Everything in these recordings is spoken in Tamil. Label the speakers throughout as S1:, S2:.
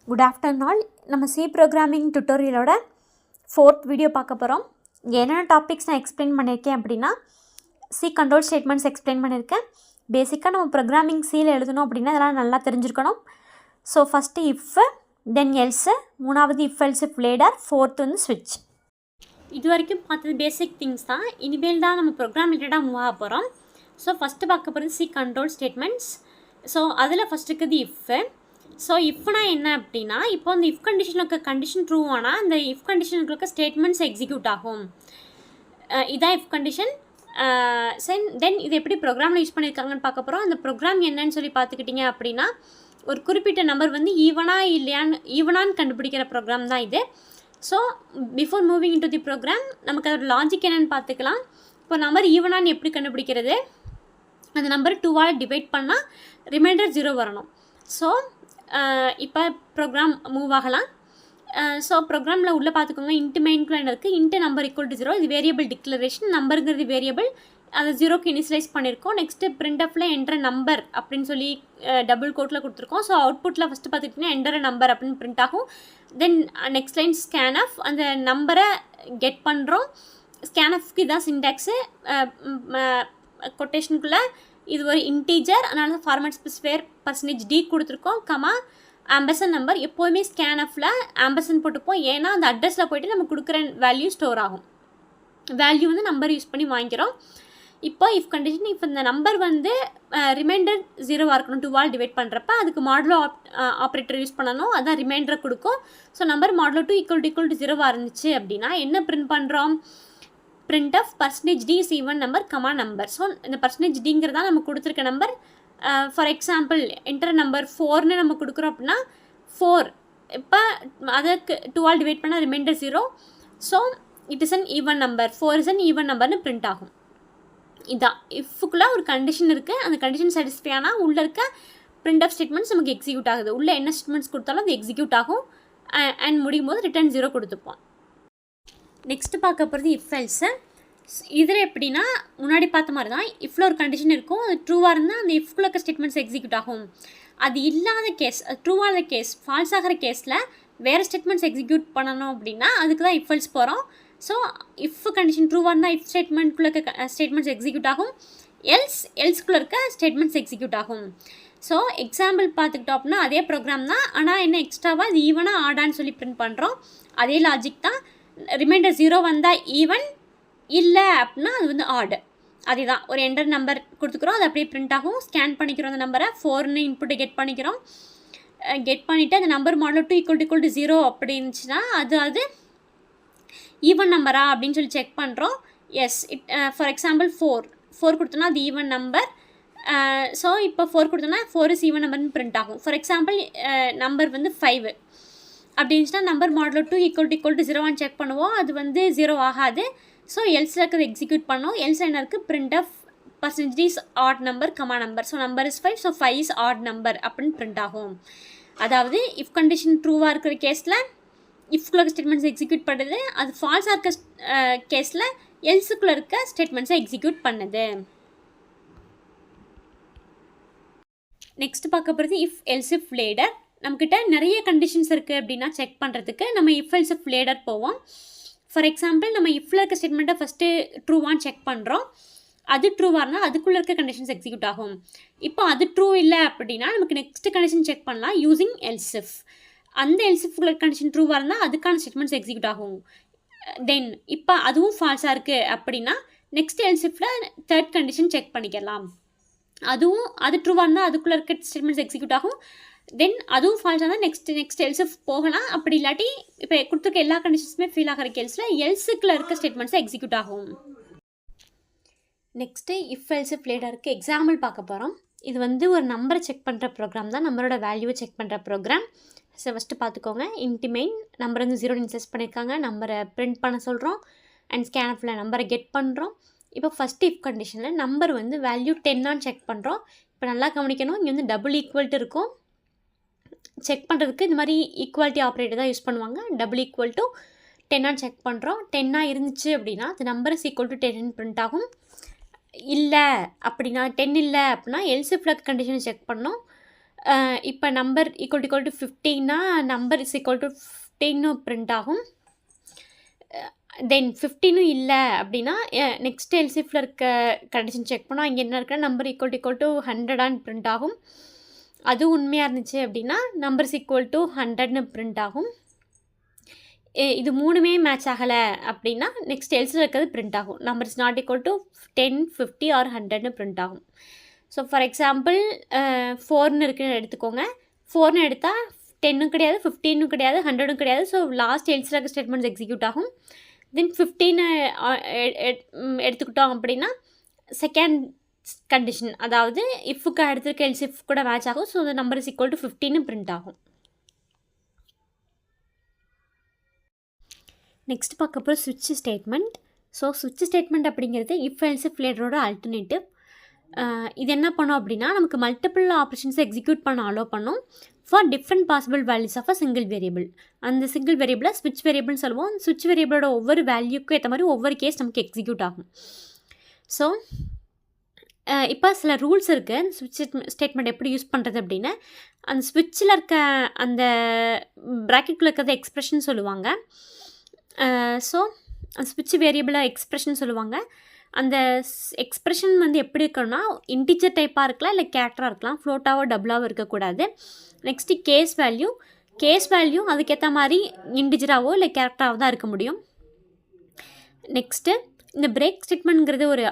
S1: Good afternoon all. நம்ம சி ப்ரோக்ராமிங் டுட்டோரியலோட 4th வீடியோ பார்க்க போகிறோம். என்னென்ன டாபிக்ஸ் நான் எக்ஸ்பிளைன் பண்ணியிருக்கேன் அப்படின்னா, சி கண்ட்ரோல் ஸ்டேட்மெண்ட்ஸ் எக்ஸ்பிளைன் பண்ணியிருக்கேன். பேசிக்காக நம்ம ப்ரோக்ராமிங் சியில் எழுதணும் அப்படின்னா அதெல்லாம் நல்லா தெரிஞ்சிருக்கணும். So first if, then else, மூணாவது if else if ladder, fourth வந்து ஸ்விட்ச். இது வரைக்கும் பார்த்தது பேசிக் திங்ஸ் தான். இனிமேல் தான் நம்ம ப்ரோக்ராம் ரிலேட்டடாக மூவ் ஆக போகிறோம். ஸோ ஃபஸ்ட்டு பார்க்க போகிறது சி கண்ட்ரோல் ஸ்டேட்மெண்ட்ஸ். ஸோ அதில் ஃபஸ்ட் இருக்குது இஃப்பு. ஸோ இஃப்னா என்ன அப்படின்னா, இப்போ அந்த இஃப் கண்டிஷனில் இருக்க கண்டிஷன் ட்ரூ ஆனால் அந்த இஃப் கண்டிஷனுக்கு இருக்க ஸ்டேட்மெண்ட்ஸ் எக்ஸிக்யூட் ஆகும். இதான் இஃப் கண்டிஷன். தென் இது எப்படி ப்ரோக்ராமில் யூஸ் பண்ணியிருக்காங்கன்னு பார்க்க போகிறோம். அந்த ப்ரோக்ராம் என்னன்னு சொல்லி பார்த்துக்கிட்டிங்க அப்படின்னா, ஒரு குறிப்பிட்ட நம்பர் வந்து ஈவனான்னு கண்டுபிடிக்கிற ப்ரோக்ராம் தான் இது. So before moving into the program நமக்கு அதோட லாஜிக் என்னென்னு பார்த்துக்கலாம். இப்போ நம்பர் ஈவனான்னு எப்படி கண்டுபிடிக்கிறது, அந்த நம்பர் 2ஆல் டிவைட் பண்ணால் ரிமைண்டர் 0 வரணும். ஸோ இப்போ ப்ரோக்ராம் மூவ் ஆகலாம். ஸோ ப்ரோக்ராமில் உள்ளே பார்த்துக்கோங்க, இன்ட்டு மெயின்குள்ள இருக்குது. இன்ட்டு நம்பர் ஈக்குவல் டு 0, இது வேரியபிள் டிக்ளரேஷன். நம்பருங்கிறது வேரியபிள், அதை 0க்கு இனிஷியலைஸ் பண்ணியிருக்கோம். நெக்ஸ்ட்டு பிரிண்டப்பில் என்ட்ரு நம்பர் அப்படின்னு சொல்லி டபுள் கோட்டில் கொடுத்துருக்கோம். ஸோ அவுட்புட்டில் ஃபஸ்ட்டு பார்த்துக்கிட்டிங்கன்னா என்டர் நம்பர் அப்படின்னு பிரிண்ட் ஆகும். தென் நெக்ஸ்ட் லைன் ஸ்கேன்ஆஃப், அந்த நம்பரை கெட் பண்ணுறோம். ஸ்கேன்ஆஃப்க்கு இதான் சின்டாக்ஸு. கொட்டேஷனுக்குள்ளே இது ஒரு இன்டீஜர், அதனால ஃபார்மேட் ஸ்பெசிஃபையர் %d கொடுத்துருக்கோம். Ampersand number. எப்போதுமே ஸ்கேன்ஆஃபில் ஆம்பர்சன் போட்டுப்போம், ஏன்னா அந்த அட்ரஸில் போய்ட்டு நம்ம கொடுக்குற வேல்யூ ஸ்டோர் ஆகும். வேல்யூ வந்து நம்பர் யூஸ் பண்ணி வாங்கிக்கிறோம். இப்போ இஃப் கண்டிஷன், இப்போ இந்த நம்பர் வந்து ரிமைண்டர் 0வாக இருக்கணும். 2ஆல் டிவைட் பண்ணுறப்ப அதுக்கு மாடுலோ ஆப்ரேட்டர் யூஸ் பண்ணணும், அதான் ரிமைண்டரை கொடுக்கும். So number modulo 2 equal to 0வாக இருந்துச்சு அப்படின்னா என்ன பிரிண்ட் பண்ணுறோம், print of %d is even number, number. So இந்த %dங்கிறதா நம்ம கொடுத்துருக்க number. For example enter number 4ன்னு நம்ம கொடுக்குறோம் அப்படின்னா 4, இப்போ அதுக்கு 2ஆல் டிவைட் பண்ணால் remainder 0. So it is an even number, 4 is an even நம்பர்னு பிரிண்ட் ஆகும். இதான் இஃப்குள்ளே ஒரு கண்டிஷன் இருக்குது. அந்த கண்டிஷன் சாட்டிஸ்ஃபை ஆனால் உள்ளே இருக்க பிரிண்ட் ஆஃப் ஸ்டேட்மெண்ட்ஸ் நமக்கு எக்ஸிக்யூட் ஆகுது. உள்ளே என்ன ஸ்டேட்மெண்ட்ஸ் கொடுத்தாலும் அது எக்ஸிக்யூட் ஆகும். அண்ட் முடியும் போது ரிட்டர்ன் 0 கொடுத்துப்போம். நெக்ஸ்ட்டு பார்க்க போகிறது இஃப் எல்ஸு. இதில் எப்படின்னா, முன்னாடி பார்த்த மாதிரி தான் இஃப்பில் ஒரு கண்டிஷன் இருக்கும். அது ட்ரூவாக இருந்தால் அந்த இஃப்குள்ள இருக்க ஸ்டேட்மெண்ட்ஸ் எக்ஸிக்யூட் ஆகும். அது இல்லாத கேஸ், ட்ரூவான கேஸ், ஃபால்ஸ் ஆகிற கேஸில் வேறு ஸ்டேட்மெண்ட்ஸ் எக்ஸிக்யூட் பண்ணணும் அப்படின்னா அதுக்கு தான் இஃப் எல்ஸ் போகிறோம். ஸோ இஃப் கண்டிஷன் ட்ரூவாக இருந்தால் இஃப் ஸ்டேட்மெண்ட்குள்ளே இருக்க ஸ்டேட்மெண்ட்ஸ் எக்ஸிக்யூட் ஆகும். எல்ஸ்குள்ளே இருக்க ஸ்டேட்மெண்ட்ஸ் எக்ஸிக்யூட் ஆகும். ஸோ எக்ஸாம்பிள் பார்த்துக்கிட்டோம் அப்படின்னா அதே ப்ரோக்ராம் தான், ஆனால் என்ன எக்ஸ்ட்ராவாக இது ஈவனாக ஆடான்னு சொல்லி பிரிண்ட் பண்ணுறோம். அதே லாஜிக் தான். ரிமைண்டர் 0 வந்தால் ஈவன், இல்லை அப்படின்னா அது வந்து ஆடு. அதே தான், ஒரு என்டர் நம்பர் கொடுத்துக்கிறோம், அது அப்படியே பிரிண்ட் ஆகும். ஸ்கேன் பண்ணிக்கிறோம் அந்த நம்பரை, 4ன்னு இன்புட்டை கெட் பண்ணிக்கிறோம். கெட் பண்ணிவிட்டு அந்த நம்பர் மாடலோ 2 ஈக்குவல் டு 0 அப்படி இருந்துச்சுன்னா அது ஈவன் நம்பரா அப்படின்னு சொல்லி செக் பண்ணுறோம். எஸ், ஃபார் எக்ஸாம்பிள் 4 கொடுத்தோன்னா அது ஈவன் நம்பர். ஸோ இப்போ 4 கொடுத்தோன்னா 4 இஸ் ஈவன் நம்பர்னு பிரிண்ட் ஆகும். ஃபார் எக்ஸாம்பிள் நம்பர் வந்து 5 அப்படி இருந்துச்சுன்னா நம்பர் மாடலோ 2 ஈக்குவல் டு 0வான்னு செக் பண்ணுவோம். அது வந்து 0 ஆகாது. ஸோ எல்ஸில் இருக்கிறது எக்ஸிக்யூட் பண்ணோம். எல்ஸ் என்ன இருக்குது, print of % is odd number, number. So number is 5, so 5 is odd number அப்படின்னு பிரிண்ட் ஆகும். அதாவது இஃப் கண்டிஷன் ட்ரூவாக இருக்கிற கேஸில் இஃப்குள்ள ஸ்டேட்மெண்ட்ஸ் எக்ஸிக்யூட் பண்ணுது. அது ஃபால்ஸாக இருக்க கேஸில் எல்ஸுக்குள்ளே இருக்க ஸ்டேட்மெண்ட்ஸை எக்ஸிக்யூட் பண்ணுது. நெக்ஸ்ட் பார்க்க போகிறது இஃப் எல்ஸ் இஃப் லேடர். நம்மக்கிட்ட நிறைய கண்டிஷன்ஸ் இருக்குது அப்படின்னா செக் பண்ணுறதுக்கு நம்ம இஃப் எல்ஸ் இஃப் லேடர் போவோம். ஃபார் எக்ஸாம்பிள் நம்ம இஃப்ல இருக்க ஸ்டேட்மெண்ட்டை ஃபஸ்ட்டு ட்ரூவான்னு செக் பண்ணுறோம். அது ட்ரூவாக இருந்தால் அதுக்குள்ளே இருக்க கண்டிஷன்ஸ் எக்ஸிக்யூட் ஆகும். இப்போ அது ட்ரூ இல்லை அப்படின்னா நமக்கு நெக்ஸ்ட் கண்டிஷன் செக் பண்ணலாம் யூஸிங் எல்ஸ் இஃப். அந்த எல்ஸ் இஃப்ல கண்டிஷன் ட்ரூவாக இருந்தால் அதுக்கான ஸ்டேட்மெண்ட்ஸ் எக்ஸிக்யூட் ஆகும். தென் இப்போ அதுவும் ஃபால்ஸாக இருக்குது அப்படின்னா நெக்ஸ்ட் எல்ஸ் இஃப்ல தேர்ட் கண்டிஷன் செக் பண்ணிக்கலாம். அது ட்ரூவாக இருந்தால் அதுக்குள்ளே இருக்க ஸ்டேட்மெண்ட்ஸ் எக்ஸிக்யூட் ஆகும். தென் அதுவும் ஃபால்ஸாக தான் நெக்ஸ்ட் எல்ஸ் போகலாம். அப்படி இல்லாட்டி இப்போ கொடுத்துருக்க எல்லா கண்டிஷன்ஸுமே ஃபீல் ஆகிற கேஸில் எல்ஸுக்குள்ளே இருக்க ஸ்டேட்மெண்ட்ஸை எக்ஸிக்யூட் ஆகும். நெக்ஸ்ட்டு இஃப் எல்ஸ் இஃப் லேடருக்கு எக்ஸாம்பிள் பார்க்க போகிறோம். இது வந்து ஒரு நம்பரை செக் பண்ணுற ப்ரோக்ராம் தான், நம்பரோட வேல்யூவை செக் பண்ணுற ப்ரோக்ராம். ஸோ ஃபஸ்ட்டு பார்த்துக்கோங்க, இன்ட்டு மெயின் நம்பர் வந்து 0 இன்செஸ் பண்ணியிருக்காங்க. நம்பரை பிரிண்ட் பண்ண சொல்கிறோம். அண்ட் ஸ்கேன்ஆஃபில் நம்பரை கெட் பண்ணுறோம். இப்போ ஃபஸ்ட்டு இஃப் கண்டிஷனில் நம்பர் வந்து வேல்யூ 10ஆன்னு செக் பண்ணுறோம். இப்போ நல்லா கவனிக்கணும், இங்கே வந்து டபுள் ஈக்குவல்ட்டு இருக்கும். செக் பண்ணுறதுக்கு இந்த மாதிரி ஈக்குவாலிட்டி ஆப்ரேட்டர் தான் யூஸ் பண்ணுவாங்க. டபுள் ஈக்குவல் டு 10ஆன்னு செக் பண்ணுறோம். 10ஆக இருந்துச்சு அப்படின்னா அது நம்பர் இஸ் ஈக்குவல் டு 10ன்னு பிரிண்ட் ஆகும். இல்லை அப்படின்னா 10 இல்லை அப்படின்னா எல்ஸ் இஃப் கண்டிஷனை செக் பண்ணோம். இப்போ நம்பர் ஈக்குவல் டு 15னா நம்பர் இஸ் ஈக்குவல் டு 15னு பிரிண்ட் ஆகும். தென் 15ம் இல்லை அப்படின்னா நெக்ஸ்ட் எல்சிஃபில் இருக்க கண்டிஷன் செக் பண்ணால் இங்கே என்ன இருக்குன்னா நம்பர் ஈக்குவல் டு 100ஆன்னு பிரிண்ட் ஆகும். அது உண்மையாக இருந்துச்சு அப்படின்னா நம்பர் இஸ் ஈக்குவல் டு 100ன்னு பிரிண்ட் ஆகும். இது மூணுமே மேட்ச் ஆகலை அப்படின்னா நெக்ஸ்ட் எல்ஸில் இருக்கிறது பிரிண்ட் ஆகும். Number is not equal to 10, 50 or 100ன்னு பிரிண்ட் ஆகும். ஸோ ஃபார் எக்ஸாம்பிள் 4ன்னு இருக்குன்னு எடுத்துக்கோங்க. 4ன்னு எடுத்தால் 10ம் கிடையாது, 15ம் கிடையாது, 100ம் கிடையாது. ஸோ லாஸ்ட் எல்ஸில் இருக்க ஸ்டேட்மெண்ட்ஸ் எக்ஸிக்யூட் ஆகும். தென் 15 எடுத்துக்கிட்டோம் அப்படின்னா செகண்ட் கண்டிஷன், அதாவது இஃப்க்கு அடுத்திருக்க எல்ஸ் இஃப் கூட மேட்ச் ஆகும். ஸோ அந்த நம்பர் இஸ் ஈக்குவல் டு 15ன்னு பிரிண்ட் ஆகும். நெக்ஸ்ட் பார்க்க போகிற ஸ்விட்ச் ஸ்டேட்மெண்ட். ஸோ ஸ்விட்ச் ஸ்டேட்மெண்ட் அப்படிங்கிறது இஃப் எல்ஸ் இஃப் லேட்டரோட ஆல்டர்னேட்டிவ். இது என்ன பண்ணோம் அப்படின்னா நமக்கு மல்டிபிள் ஆப்ரேஷன்ஸை எக்ஸிக்யூட் பண்ண அலோவ் பண்ணும் for different possible values of a single variable. அந்த சிங்கிள் வேரியபிளை ஸ்விட்ச் வேரியபிள்னு சொல்லுவோம். ஸ்விட்ச் வேரியபிளோட ஒவ்வொரு வேல்யூக்கும் ஏற்ற மாதிரி ஒவ்வொரு கேஸ் நமக்கு எக்ஸிக்யூட் ஆகும். ஸோ இப்போ சில ரூல்ஸ் இருக்குது ஸ்விட்ச் ஸ்டேட்மெண்ட் எப்படி யூஸ் பண்ணுறது அப்படின்னு. அந்த ஸ்விட்சில் இருக்க அந்த ப்ராக்கெட்டில் இருக்கிறத எக்ஸ்ப்ரெஷன் சொல்லுவாங்க. ஸோ அந்த ஸ்விட்ச் வேரியபிளை எக்ஸ்ப்ரெஷன் சொல்லுவாங்க. அந்த எக்ஸ்ப்ரெஷன் வந்து எப்படி இருக்கணும்னா இன்டிஜர் டைப்பாக இருக்கலாம், இல்லை கேரக்டராக இருக்கலாம், ஃப்ளோட்டாவோ டபுளாவோ இருக்கக்கூடாது. நெக்ஸ்ட்டு கேஸ் வேல்யூ அதுக்கேற்ற மாதிரி இன்டிஜராகவோ இல்லை கேரக்டராகவோ தான் இருக்க முடியும். நெக்ஸ்ட்டு இந்த பிரேக் ஸ்டேட்மெண்ட்ங்கிறது ஒரு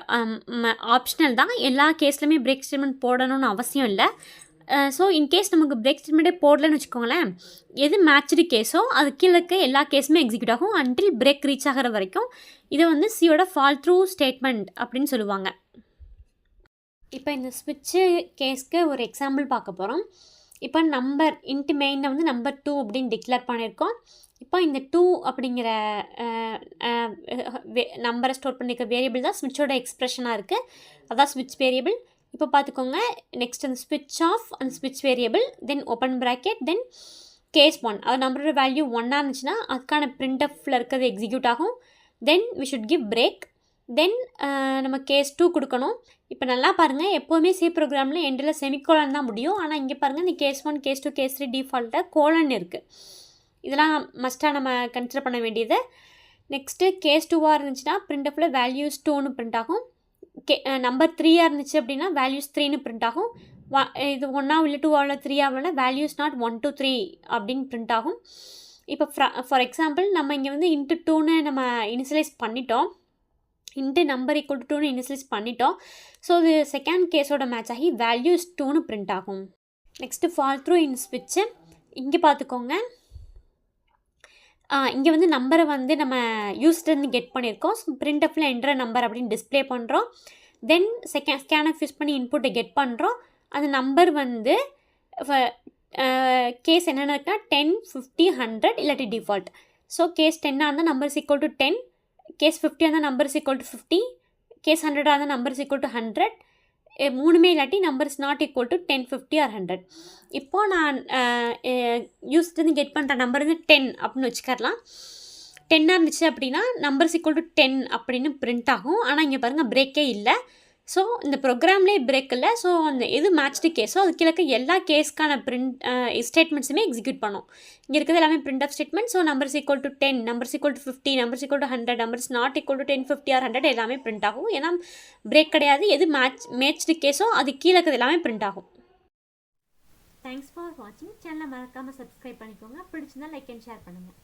S1: ஆப்ஷனல் தான். எல்லா கேஸ்லையுமே பிரேக் ஸ்டேட்மெண்ட் போடணும்னு அவசியம் இல்லை. ஸோ இன்கேஸ் நமக்கு பிரேக் ஸ்டேட்மெண்ட்டே போடலன்னு வச்சுக்கோங்களேன், எது மேட்ச்டு கேஸோ அது கீழே இருக்க எல்லா கேஸுமே எக்ஸிக்யூட் ஆகும் அன்டில் பிரேக் ரீச் ஆகிற வரைக்கும். இதை வந்து சியோட ஃபால் த்ரூ ஸ்டேட்மெண்ட் அப்படின்னு சொல்லுவாங்க. இப்போ இந்த ஸ்விட்சு கேஸ்க்கு ஒரு எக்ஸாம்பிள் பார்க்க போகிறோம். இப்போ நம்பர் இன்ட்டு மெயினில் வந்து நம்பர் 2 அப்படின்னு டிக்ளேர் பண்ணியிருக்கோம். இப்போ இந்த 2 அப்படிங்கிற நம்பரை ஸ்டோர் பண்ணிக்க வேரியபிள் தான் ஸ்விட்சோட எக்ஸ்ப்ரெஷனாக இருக்குது. அதான் ஸ்விட்ச் வேரியபிள். இப்போ பார்த்துக்கோங்க, நெக்ஸ்ட் அந்த ஸ்விட்ச் ஆஃப் அந்த ஸ்விட்ச் வேரியபிள், தென் ஓப்பன் ப்ராக்கெட், தென் கேஸ் 1. அது நம்பரோட வேல்யூ 1ஆக இருந்துச்சுன்னா அதுக்கான பிரிண்ட் ஆஃபில் இருக்கிறது எக்ஸிக்யூட் ஆகும். Then we should give break. Then நம்ம கேஸ் 2 கொடுக்கணும். இப்போ நல்லா பாருங்கள், எப்போவுமே சி ப்ரோக்ராமில் எண்டில் செமிகோலன் தான் முடியும். ஆனால் இங்கே பாருங்கள் இந்த கேஸ் 1, கேஸ் 2, கேஸ் 3 டிஃபால்ட்டாக கோலன் இருக்குது. இதெல்லாம் மஸ்ட்டாக நம்ம கன்சிடர் பண்ண வேண்டியது. நெக்ஸ்ட்டு கேஸ் 2ஆக இருந்துச்சுன்னா பிரிண்ட் ஆஃபில் வேல்யூஸ் 2ன்னு பிரிண்ட் ஆகும். நம்பர் 3ஆக இருந்துச்சு அப்படின்னா வேல்யூஸ் 3ன்னு பிரிண்ட் ஆகும். இது 1ஆ இல்லை 2ஆ இல்லை 3ஆ இல்லைனா வேல்யூஸ் நாட் 1 to 3 அப்படின்னு பிரிண்ட் ஆகும். இப்போ ஃபார் எக்ஸாம்பிள் நம்ம இங்கே வந்து இன்ட்டு 2ன்னு நம்ம இனிஷியலைஸ் பண்ணிட்டோம், இன்ட்டு நம்பர் ஈக்குவல் டு 2ன்னு இனிஷியலைஸ் பண்ணிட்டோம். ஸோ இது செகண்ட் கேஸோட மேட்ச் ஆகி வேல்யூஸ் 2ன்னு பிரிண்ட் ஆகும். நெக்ஸ்ட்டு ஃபால் த்ரூ இன் ஸ்விட்ச்சு. இங்கே பார்த்துக்கோங்க, இங்கே வந்து நம்பரை வந்து நம்ம யூஸ்லேருந்து கெட் பண்ணியிருக்கோம். ஸோ பிரிண்ட் ஆஃபில் என்ட்ரு நம்பர் அப்படின்னு டிஸ்பிளே பண்ணுறோம். தென் ஸ்கேன்ஆஃப் யூஸ் பண்ணி இன்புட்டை கெட் பண்ணுறோம். அந்த நம்பர் வந்து கேஸ் என்னென்ன இருக்குன்னா 10, 50, 100 இல்லாட்டி டிஃபால்ட். ஸோ கேஸ் 10ஆக இருந்தால் number is equal to 10, case 50ஆக இருந்தால் number is equal to 50, case 100ஆக இருந்தால் நம்பர் இஸ் ஈக்குவல் டு 100. மூணுமே இல்லாட்டி number is not equal to 10, 50 or 100. இப்போது நான் யூஸ்லேருந்து கெட் பண்ணுற நம்பர் வந்து 10 அப்படின்னு வச்சுக்கலாம். 10ஆக இருந்துச்சு அப்படின்னா நம்பர் இஸ் ஈக்குவல் டு 10 அப்படின்னு பிரிண்ட் ஆகும். ஆனால் இங்கே பாருங்கள் பிரேக்கே இல்லை. ஸோ இந்த ப்ரோக்ராம்லேயே பிரேக் இல்லை. ஸோ அந்த எது மேட்ச்டு கேஸோ அது கீழே எல்லா கேஸ்க்கான ஸ்டேட்மெண்ட்ஸுமே எக்ஸிக்யூட் பண்ணும். இங்கே இருக்கிறது எல்லாமே print of statement. So number is equal to 10, number is equal to 50, number is equal to 100, number is not equal to 10, 50 or 100 எல்லாமே பிரிண்ட் ஆகும். ஏன்னா பிரேக் கிடையாது. எது மேட்ச்டு கேஸோ அது கீழே இருக்கிறது எல்லாமே பிரிண்ட் ஆகும். தேங்க்ஸ் ஃபார் வாட்சிங். சேனலை மறக்காமல் சப்ஸ்கிரைப் பண்ணிக்கோங்க. பிடிச்சிருந்தா லைக் அண்ட் ஷேர் பண்ணுங்கள்.